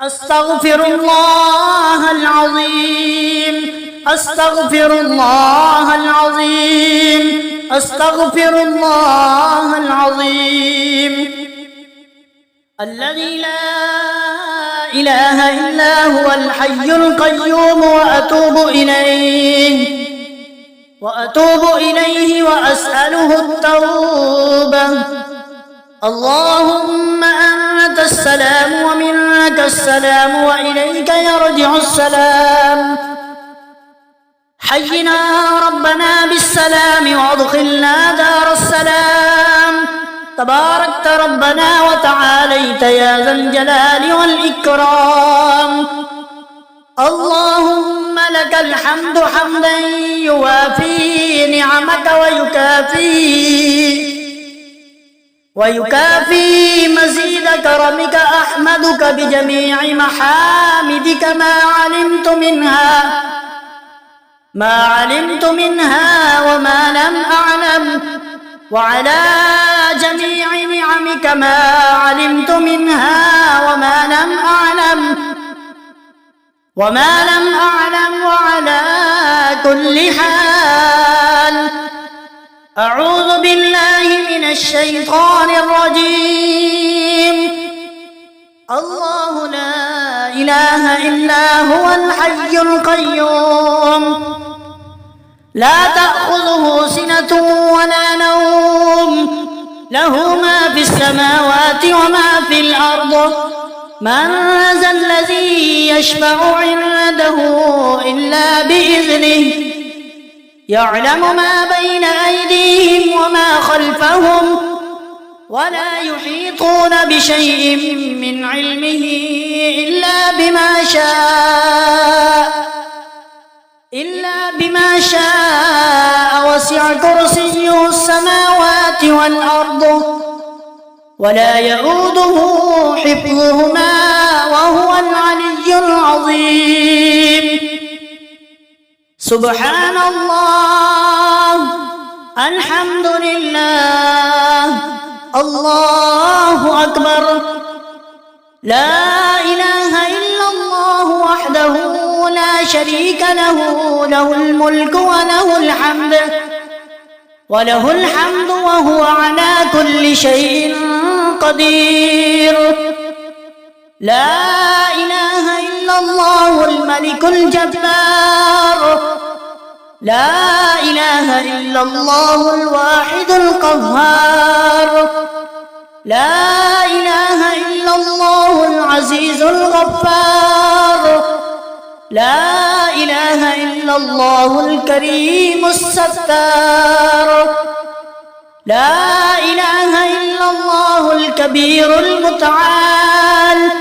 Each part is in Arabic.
أستغفر الله العظيم، أستغفر الله العظيم، أستغفر الله العظيم الذي لا إله إلا هو الحي القيوم، وأتوب إليه وأسأله التوبة. اللهم أنت السلام ومنك السلام وإليك يرجع السلام. حينا ربنا بالسلام وادخلنا دار السلام. تباركت ربنا وتعاليت يا ذا الجلال والإكرام. اللهم لك الحمد حمدا يوافي نعمك ويكافي مزيد كرمك. أحمدك بجميع محامدك ما علمت منها وما لم أعلم، وعلى جميع نعمك ما علمت منها وما لم أعلم، وعلى كل حال أعوذ بالله من الشيطان الرجيم. الله لا إله إلا هو الحي القيوم، لا تأخذه سنة ولا نوم، له ما في السماوات وما في الأرض. من ذا الذي يشفع عنده إلا بإذنه، يعلم ما بين أيديهم وما خلفهم، ولا يحيطون بشيء من علمه إلا بما شاء. وسع كرسيه السماوات والأرض ولا يؤوده حفظهما وهو العلي العظيم. سبحان الله، الحمد لله، الله أكبر، لا إله إلا الله وحده لا شريك له، له الملك وله الحمد وهو على كل شيء قدير. لا إله إلا الله الملك الجبار، لا إله إلا الله الواحد القهار، لا إله إلا الله العزيز الغفار، لا إله إلا الله الكريم الستار، لا إله إلا الله الكبير المتعال،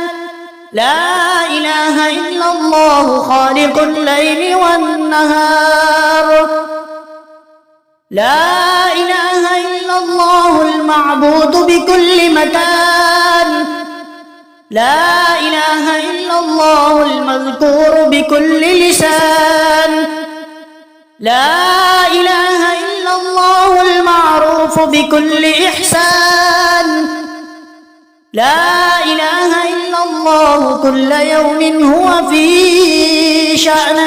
لا إله إلا الله خالق الليل والنهار، لا إله إلا الله المعبود بكل مكان، لا إله إلا الله المذكور بكل لسان، لا إله إلا الله المعروف بكل إحسان، لا إله إلا الله كل يوم هو في شأن،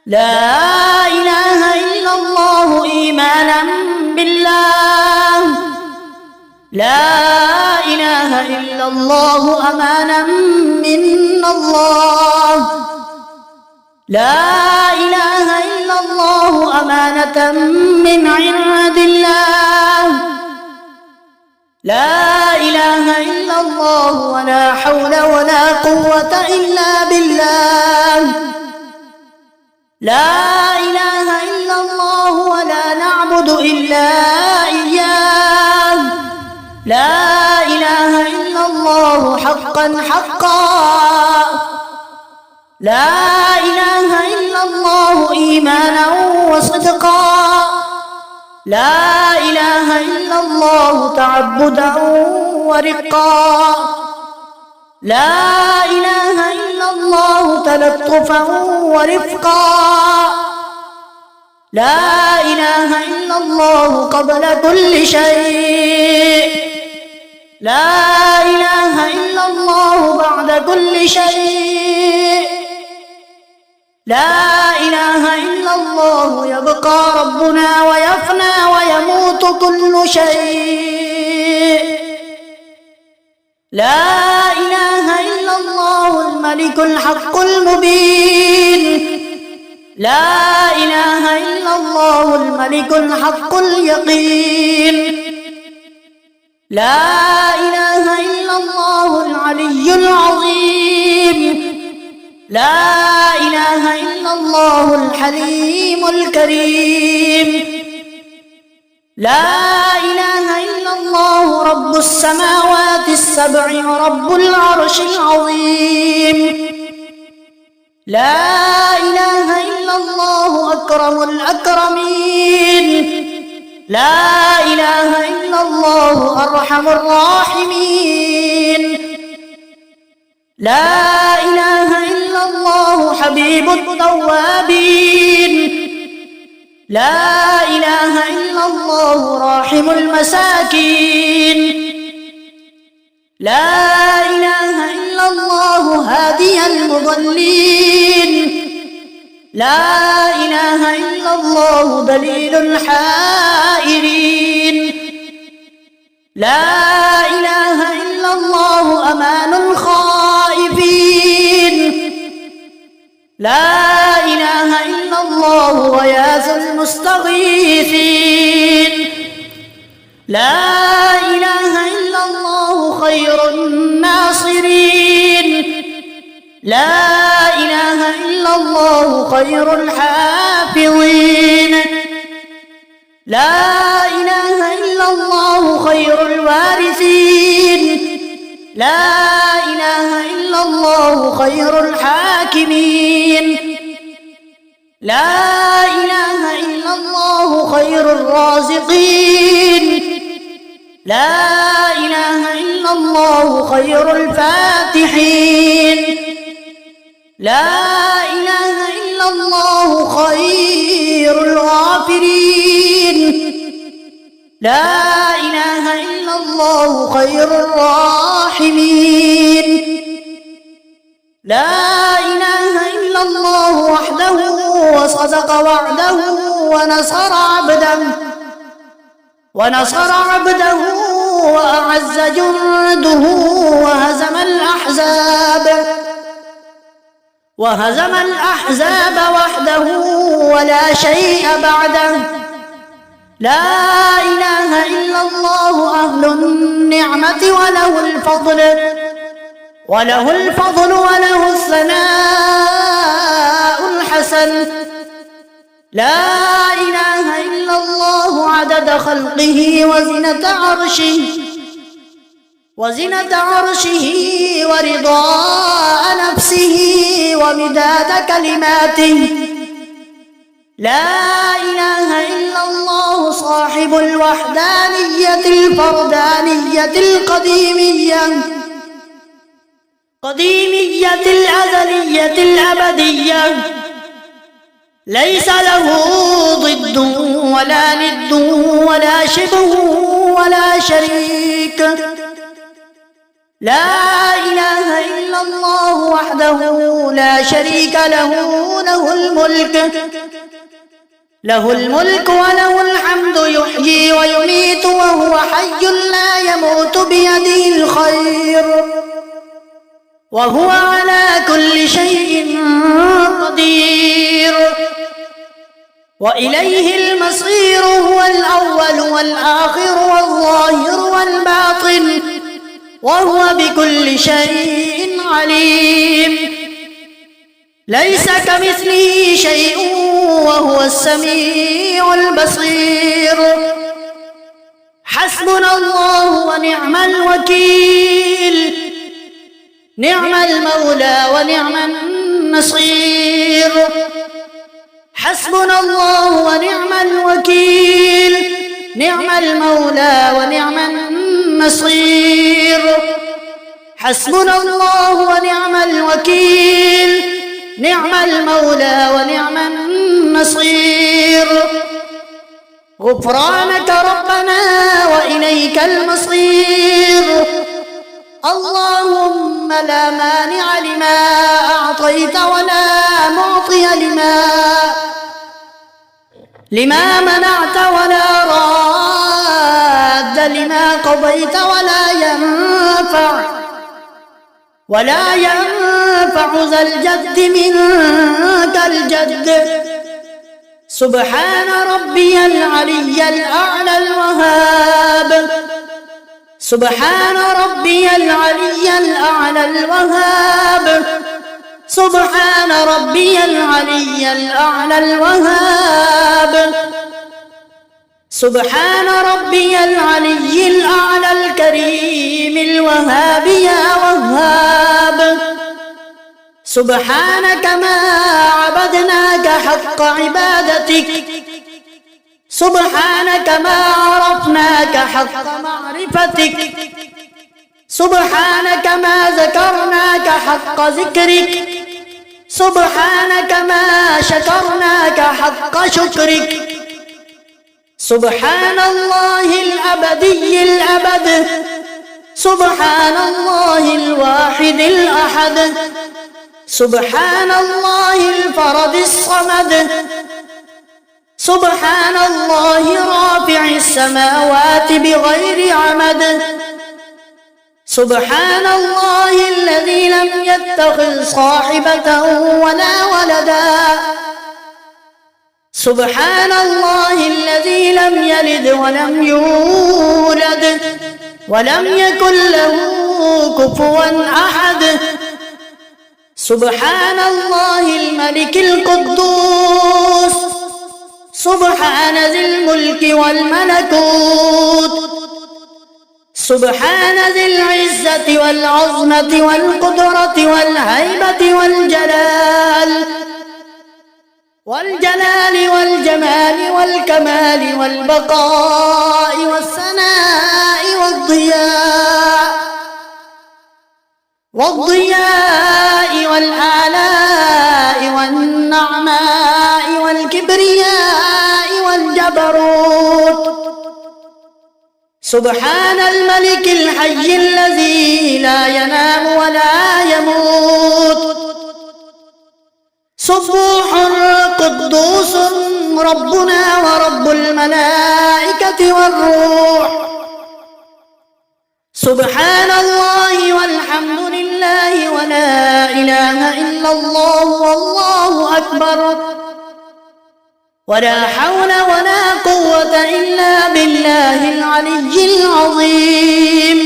لا إله إلا الله إيمانا بالله، لا إله إلا الله أمانا من الله، لا إله إلا الله أمانة من عند الله، لا إله إلا الله ولا حول ولا قوة إلا بالله، لا إله إلا الله ولا نعبد إلا إياه، لا إله إلا الله حقا حقا، لا إله إلا الله إيمانا وصدقا، لا إله إلا الله تعبدا ورقا، لا إله إلا الله تلطفا ورفقا، لا إله إلا الله قبل كل شيء، لا إله إلا الله بعد كل لا إله إلا الله يبقى ربنا ويفنى ويموت كل شيء. لا إله إلا الله الملك الحق المبين. لا إله إلا الله الملك الحق اليقين. لا إله إلا الله العلي العظيم. لا إله إلا الله الحليم الكريم. لا إله إلا الله رب السماوات السبع ورب العرش العظيم. لا إله إلا الله أكرم الأكرمين. لا إله إلا الله أرحم الراحمين. لا إله إلا الله حبيب التوابين. لا إله إلا الله راحم المساكين. لا إله إلا الله هادي المضلين. لا إله إلا الله دليل الحائرين. لا إله إلا الله أمان الخائفين. لا إله إلا الله غياث المستغيثين. لا إله إلا الله خير الناصرين. لا إله إلا الله خير الحافظين. لا إله إلا الله خير الوارثين. لا إله إلا الله خير الحاكمين. لا إله إلا الله خير الرازقين. لا إله إلا الله خير الفاتحين. لا إله إلا الله خير الغافرين. لا إله إلا الله خير الراحمين. لا إله إلا الله وحده وصدق وعده ونصر عبده وأعز جنده وهزم الأحزاب وحده ولا شيء بعده. لا إله إلا الله أهل النعمة وله الفضل وله الثناء الحسن. لا إله إلا الله عدد خلقه وزنة عرشه ورضاء نفسه ومداد كلماته. لا إله إلا الله صاحب الوحدانية الفردانية قديمية الأزلية الأبدية. ليس له ضد ولا ند ولا شبه ولا شريك. لا إله إلا الله وحده لا شريك له. له الملك وله الحمد يحيي ويميت وهو حي لا يموت بيده الخير وهو على كل شيء قدير. وإليه المصير. هو الأول والآخر والظاهر والباطن وهو بكل شيء عليم. ليس كمثله شيء وهو السميع البصير. حسبنا الله ونعم الوكيل. نعم المولى ونعم النصير. حسبنا الله ونعم الوكيل. نعم المولى ونعم النصير. حسبنا الله ونعم الوكيل. نعم المولى ونعم النصير. غفرانك ربنا وإليك المصير. اللهم لا مانع لما أعطيت ولا معطي لما منعت ولا راد لما قضيت ولا ينفع ذا الجد منك الجد. سبحان ربي العلي الأعلى الوهاب. سبحان ربي العلي الأعلى الوهاب. سبحان ربي العلي الأعلى الوهاب. سبحان ربي العلي الأعلى الكريم الوهاب يا وهاب. سبحانك ما عبدناك حق عبادتك. سبحانك ما عرفناك حق معرفتك. سبحانك ما ذكرناك حق ذكرك. سبحانك ما شكرناك حق شكرك. سبحان الله الأبدي الأبد. سبحان الله الواحد الأحد. سبحان الله الفرد الصمد. سبحان الله رافع السماوات بغير عمد. سبحان الله الذي لم يتخذ صاحبة ولا ولدا. سبحان الله الذي لم يلد ولم يولد ولم يكن له كفوا أحد. سبحان الله الملك القدوس. سبحان ذي الملك والملكوت. سبحان ذي العزة والعظمة والقدرة والهيبة والجلال والجمال والكمال والبقاء والثناء والضياء والآلاء والنعماء والكبرياء والجبروت. سبحان الملك الحي الذي لا ينام ولا يموت. سبوح قدوس ربنا ورب الملائكة والروح. سبحان الله والحمد لله ولا إله إلا الله والله أكبر ولا حول ولا قوة إلا بالله العلي العظيم.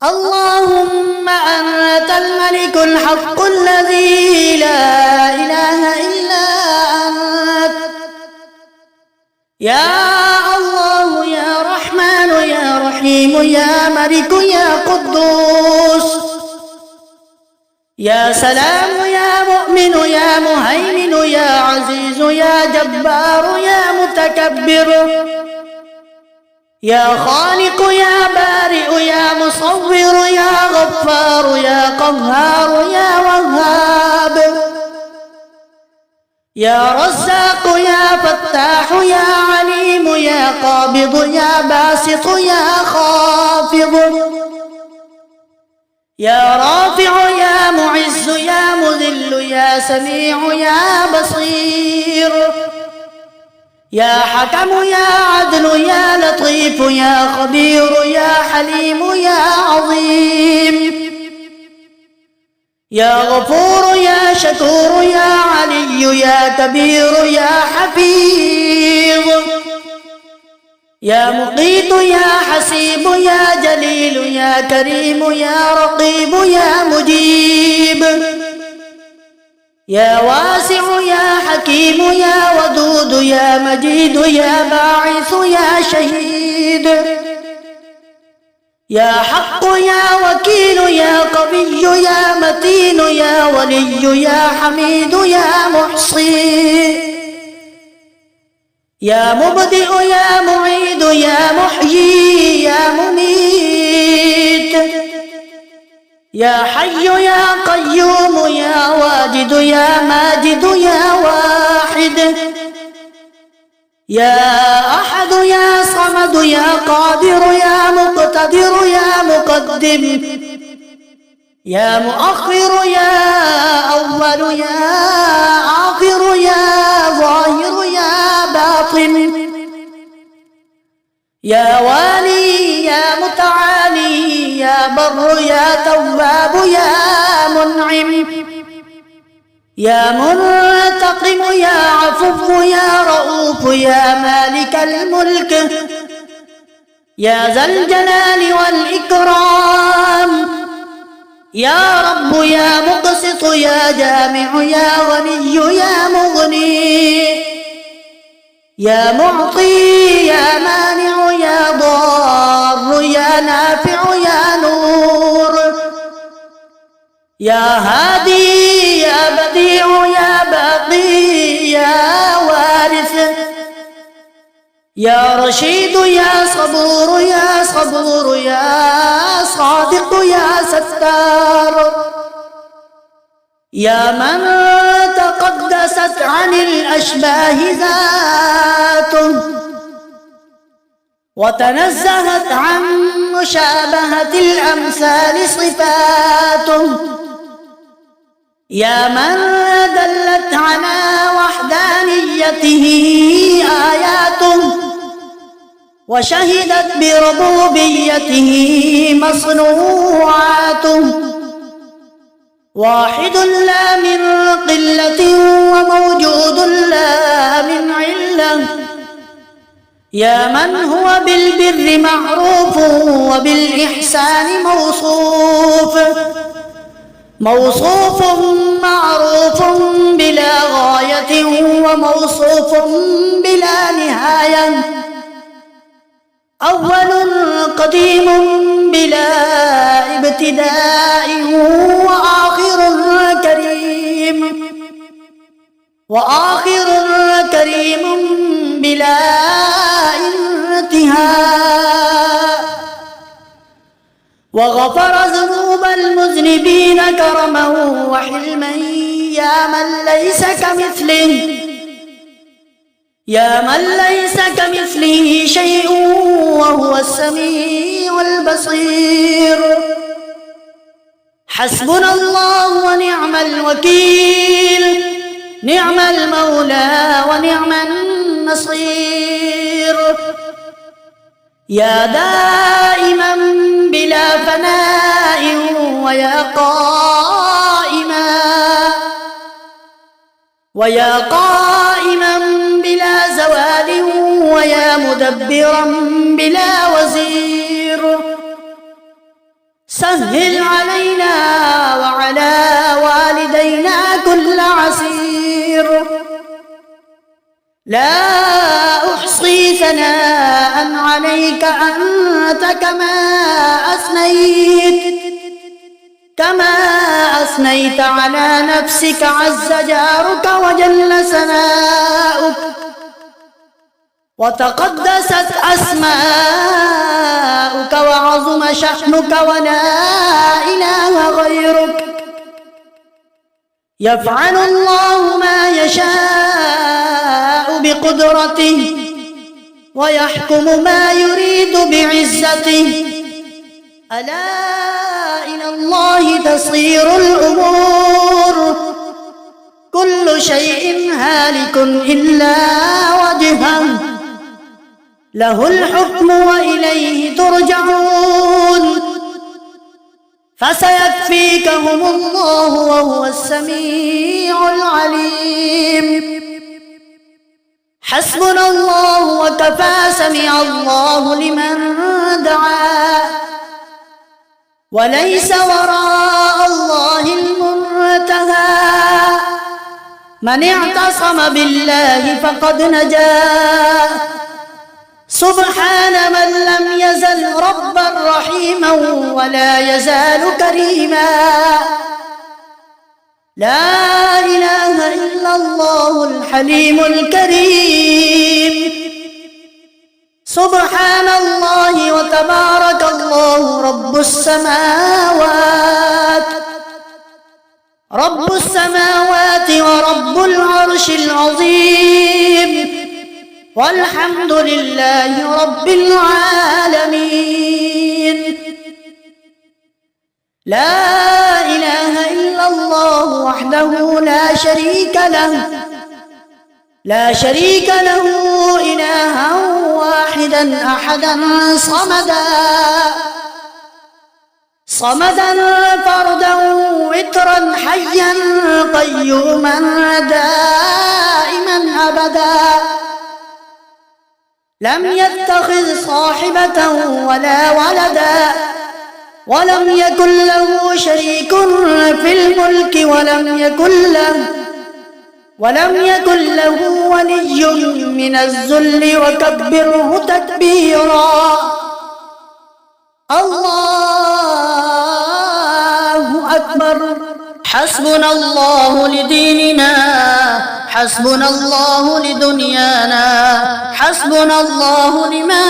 اللهم أنت الملك الحق الذي لا إله إلا أنت. يا الله يا رحمن يا رحيم يا ملك يا قدوس يا سلام يا مؤمن يا مهيمن يا عزيز يا جبار يا متكبر يا خالق يا بارئ يا مصور يا غفار يا قهار يا وهاب يا رزاق يا فتاح يا عليم يا قابض يا باسط يا خافض يا رافع يا معز يا مذل يا سميع يا بصير يا حكم يا عدل يا لطيف يا خبير يا حليم يا عظيم يا غفور يا شكور يا علي يا كبير يا حفيظ يا مقيت يا حسيب يا جليل يا كريم يا رقيب يا مجيب يا واسع يا حكيم يا ودود يا مجيد يا باعث يا شهيد يا حق يا وكيل يا قوي يا متين يا ولي يا حميد يا محصي يا مبدئ يا معيد يا محيي يا مميت يا حي يا قيوم يا واجد يا ماجد يا واحد يا أحد يا صمد يا قادر يا مقتدر يا مقدم يا مؤخر يا أول يا آخر يا ظاهر يا باطن، يا والي يا متعالي يا بر يا تواب يا منعم، يا منتقم يا عفو يا رؤوف يا مالك الملك، يا ذا الجلال والإكرام، يا رب يا مقسط يا جامع يا غني يا مغني، يا معطي يا مانع يا ضار يا نافع يا نور، يا هادي يا بديع يا باقي يا وارث، يا رشيد يا صبور يا صبور يا صادق يا ستار، يا من تقدست عن الأشباه ذاته وتنزهت عن مشابهة الأمثال صفاته، يا من دلت على وحدانيته آياته وشهدت بربوبيته مصنوعاته، واحد لا من قلة وموجود لا من علة، يا من هو بالبر معروف وبالإحسان موصوف معروف بلا غاية وموصوف بلا نهاية، أول قديم بلا ابتداء وآخر كريم بلا انتهاء، وغفر ذنوب المذنبين كرما وحلما، يا من ليس كمثله شيء وهو السميع البصير. حسبنا الله ونعم الوكيل، نعم المولى ونعم النصير، يا دائما بلا فناء ويا قائما بلا زوال ويا مدبرا بلا وزير، سهل علينا وعلى والدينا كل عسير، لا أحصي ثناء عليك أنت كما أثنيت على نفسك، عز جارك وجل ثناؤك وتقدست أسماؤك وعظم شأنك ولا إله غيرك. يفعل الله ما يشاء بقدرته ويحكم ما يريد بعزته، ألا إلى الله تصير الأمور، كل شيء هالك إلا وجهه، له الحكم وإليه ترجعون، فسيكفيكهم الله وهو السميع العليم. حسبنا الله وكفى، سمع الله لمن دعا، وليس وراء الله المنتهى، من اعتصم بالله فقد نجا، سبحان من لم يزل ربا رحيما ولا يزال كريما، لا إله إلا الله الحليم الكريم، سبحان الله وتبارك الله رب السماوات ورب العرش العظيم، والحمد لله رب العالمين. لا الله وحده لا شريك له إلها واحدا أحدا صمدا فردا وترا حيا قيوما دائما أبدا لم يتخذ صاحبة ولا ولدا ولم يكن له شريك في الملك ولم يكن له ولي من الذل وكبره تكبيرا الله أكبر حسبنا الله لديننا حسبنا الله لدنيانا حسبنا الله لما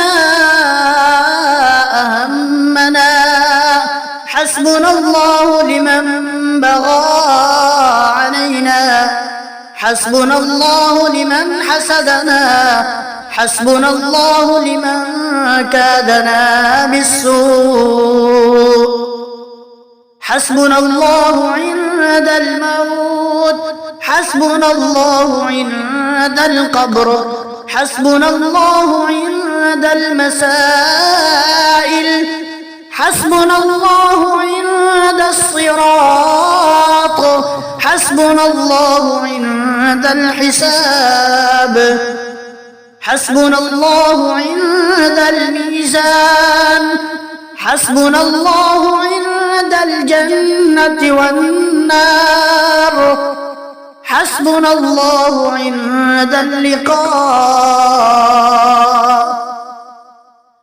أهمنا حسبنا الله لمن بغى علينا حسبنا الله لمن حسدنا حسبنا الله لمن كادنا بالسوء حسبنا الله عند الموت حسبنا الله عند القبر حسبنا الله عند المسائل حسبنا الله عند الصراط حسبنا الله عند الحساب حسبنا الله عند الميزان حسبنا الله عند الجنة والنار حسبنا الله عند اللقاء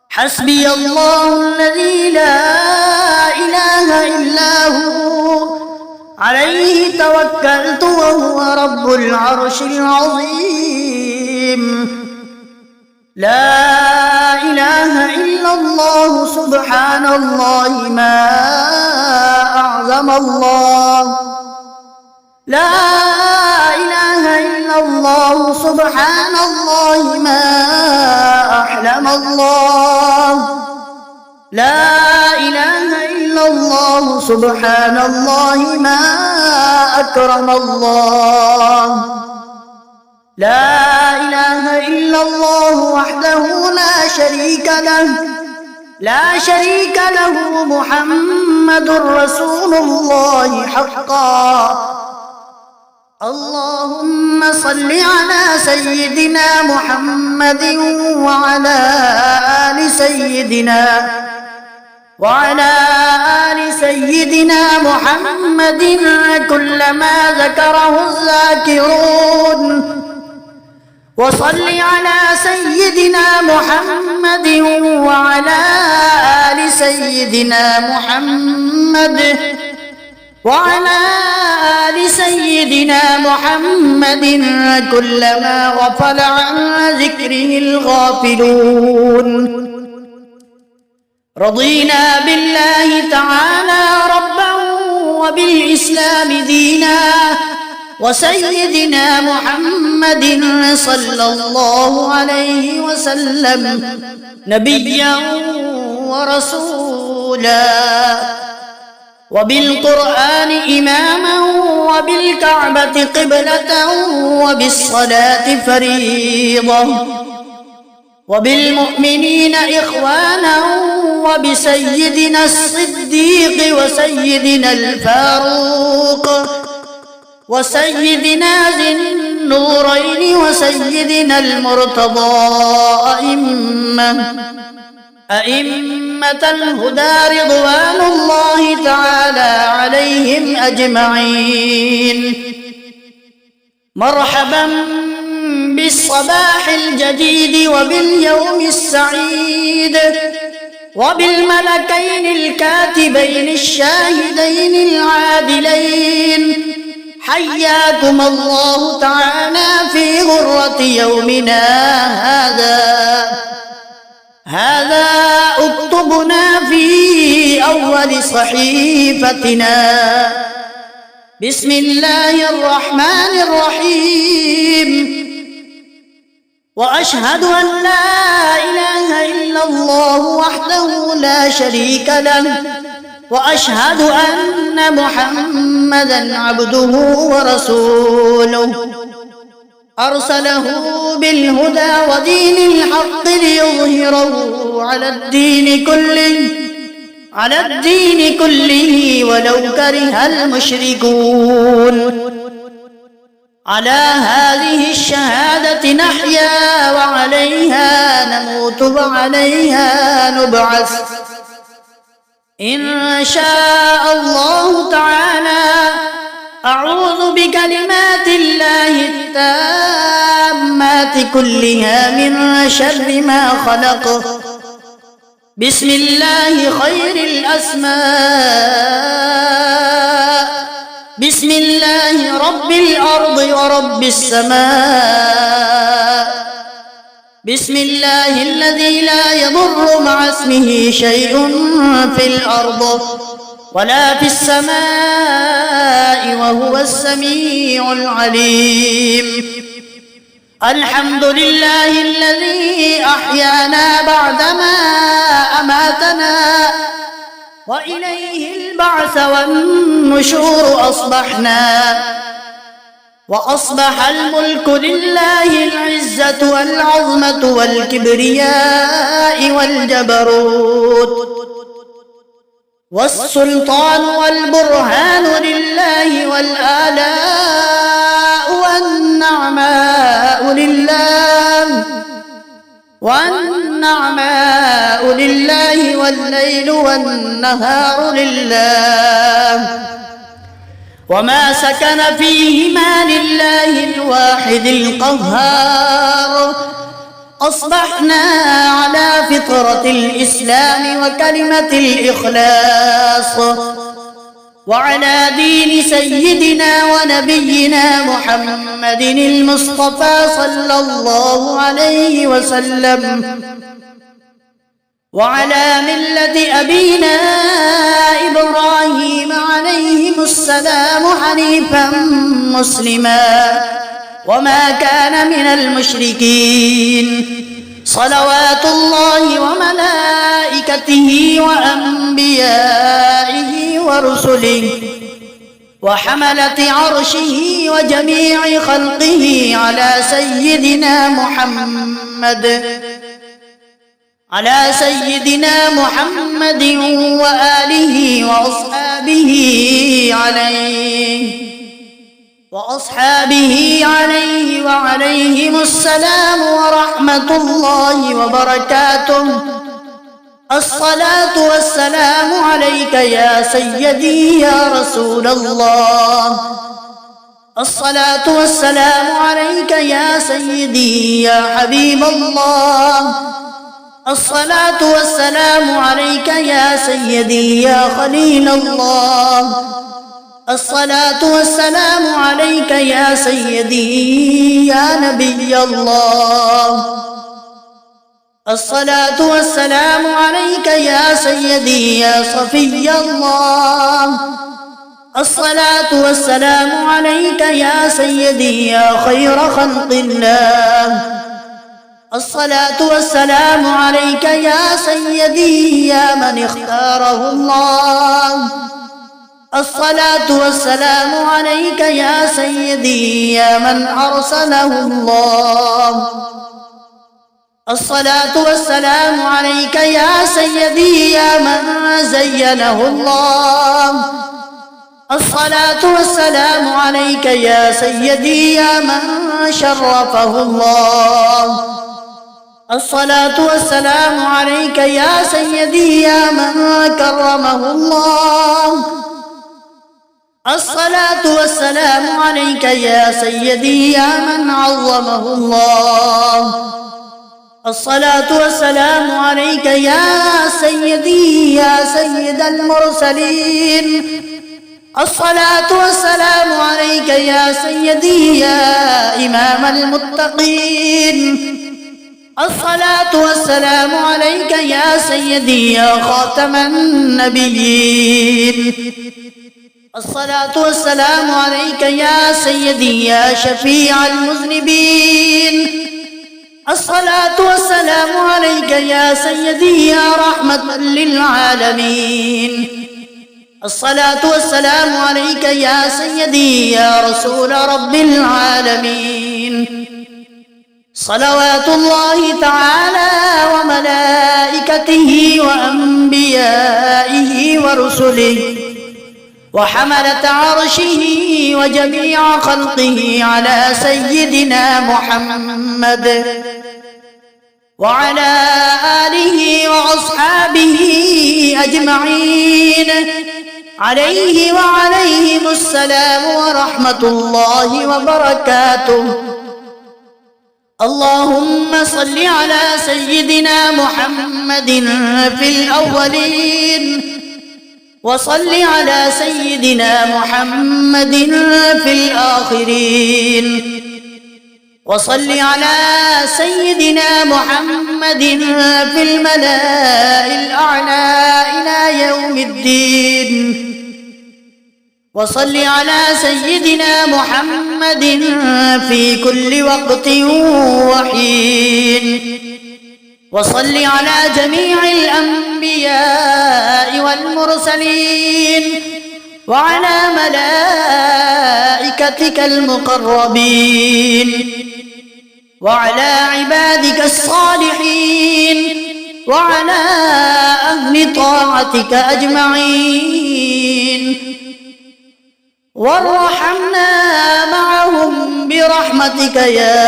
حسبي الله الذي لا إله إلا هو عليه توكلت وهو رب العرش العظيم لا إله إلا الله سبحان الله ما أعظم الله لا إله إلا الله سبحان الله ما أحلم الله لا إله إلا الله سبحان الله ما أكرم الله لا إله إلا الله وحده لا شريك له محمد رسول الله حقا اللهم صل على سيدنا محمد وعلى آل سيدنا محمد كلما ذكره الذاكرون وصل على سيدنا محمد وعلى آل سيدنا محمد كلما غفل عن ذكره الغافلون رضينا بالله تعالى ربا وبالإسلام دينا وسيدنا محمد صلى الله عليه وسلم نبيا ورسولا وبالقرآن إماما وبالكعبة قبلة وبالصلاة فريضة وبالمؤمنين إخوانا وبسيدنا الصديق وسيدنا الفاروق وسيدنا ذي النورين وسيدنا المرتضى أئمة الهدى رضوان الله تعالى عليهم أجمعين مرحبا بالصباح الجديد وباليوم السعيد وبالملكين الكاتبين الشاهدين العادلين حياكم الله تعالى في غرة يومنا هذا اكتبنا في أول صحيفتنا بسم الله الرحمن الرحيم وأشهد أن لا إله إلا الله وحده لا شريك له وأشهد أن محمدًا عبده ورسوله أرسله بالهدى ودين الحق ليظهره على الدين كله ولو كره المشركون. على هذه الشهادة نحيا وعليها نموت وعليها نبعث إن شاء الله تعالى. أعوذ بكلمات الله التامات كلها من شر ما خلق. بسم الله خير الأسماء. بسم الله رب الأرض ورب السماء. بسم الله الذي لا يضر مع اسمه شيء في الأرض ولا في السماء وهو السميع العليم. الحمد لله الذي أحيانا بعدما أماتنا وإليه البعث والنشور. وأصبح الملك لله العزة والعظمة والكبرياء والجبروت والسلطان والبرهان لله والآلاء والنعماء لله والليل والنهار لله وما سكن فيهما لله الواحد القهار. أصبحنا على فطرة الإسلام وكلمة الإخلاص وعلى دين سيدنا ونبينا محمد المصطفى صلى الله عليه وسلم وعلى ملة أبينا إبراهيم عليهم السلام حنيفا مسلما وما كان من المشركين. صلوات الله وملائكته وأنبيائه ورسله وحملة عرشه وجميع خلقه على سيدنا محمد وآله وأصحابه عليه وعليهم السلام ورحمة الله وبركاته. الصلاة والسلام عليك يا سيدي يا رسول الله. الصلاة والسلام عليك يا سيدي يا حبيب الله. الصلاة والسلام عليك يا سيدي يا خليل الله. الصلاة والسلام عليك يا سيدي يا نبي الله. الصلاة والسلام عليك يا سيدي يا صفي الله. الصلاة والسلام عليك يا سيدي يا خير خلق الله. الصلاة والسلام عليك يا سيدي يا من اختاره الله. الصلاة والسلام عليك يا سيدي يا من أرسله الله. الصلاة والسلام عليك يا سيدي يا من زينه الله. الصلاة والسلام عليك يا سيدي يا من شرفه الله. الصلاة والسلام عليك يا سيدي يا من كرمه الله. الصلاة والسلام عليك يا سيدي يا من عظمه الله. الصلاة والسلام عليك يا سيدي يا سيد المرسلين. الصلاة والسلام عليك يا سيدي يا إمام المتقين. الصلاة والسلام عليك يا سيدي يا خاتم النبيين. الصلاة والسلام عليك يا سيدي يا شفيع المذنبين. الصلاة والسلام عليك يا سيدي يا رحمة للعالمين. الصلاة والسلام عليك يا سيدي يا رسول رب العالمين. صلوات الله تعالى وملائكته وأنبيائه ورسله وحملة عرشه وجميع خلقه على سيدنا محمد وعلى آله وأصحابه أجمعين، عليه وعليهم السلام ورحمة الله وبركاته. اللهم صل على سيدنا محمد في الأولين، وصل على سيدنا محمد في الآخرين، وصل على سيدنا محمد في الملأ الأعلى إلى يوم الدين، وصل على سيدنا محمد في كل وقت وحين، وصل على جميع الأنبياء والمرسلين وعلى ملائكتك المقربين وعلى عبادك الصالحين وعلى أهل طاعتك أجمعين، وارحمنا معهم برحمتك يا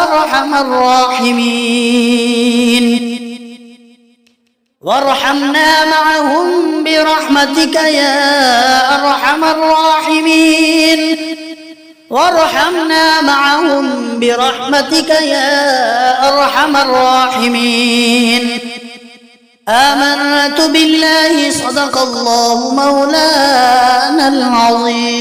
أرحم الراحمين، وارحمنا معهم برحمتك يا أرحم الراحمين، وارحمنا معهم برحمتك يا أرحم الراحمين. آمنت بالله، صدق الله مولانا العظيم.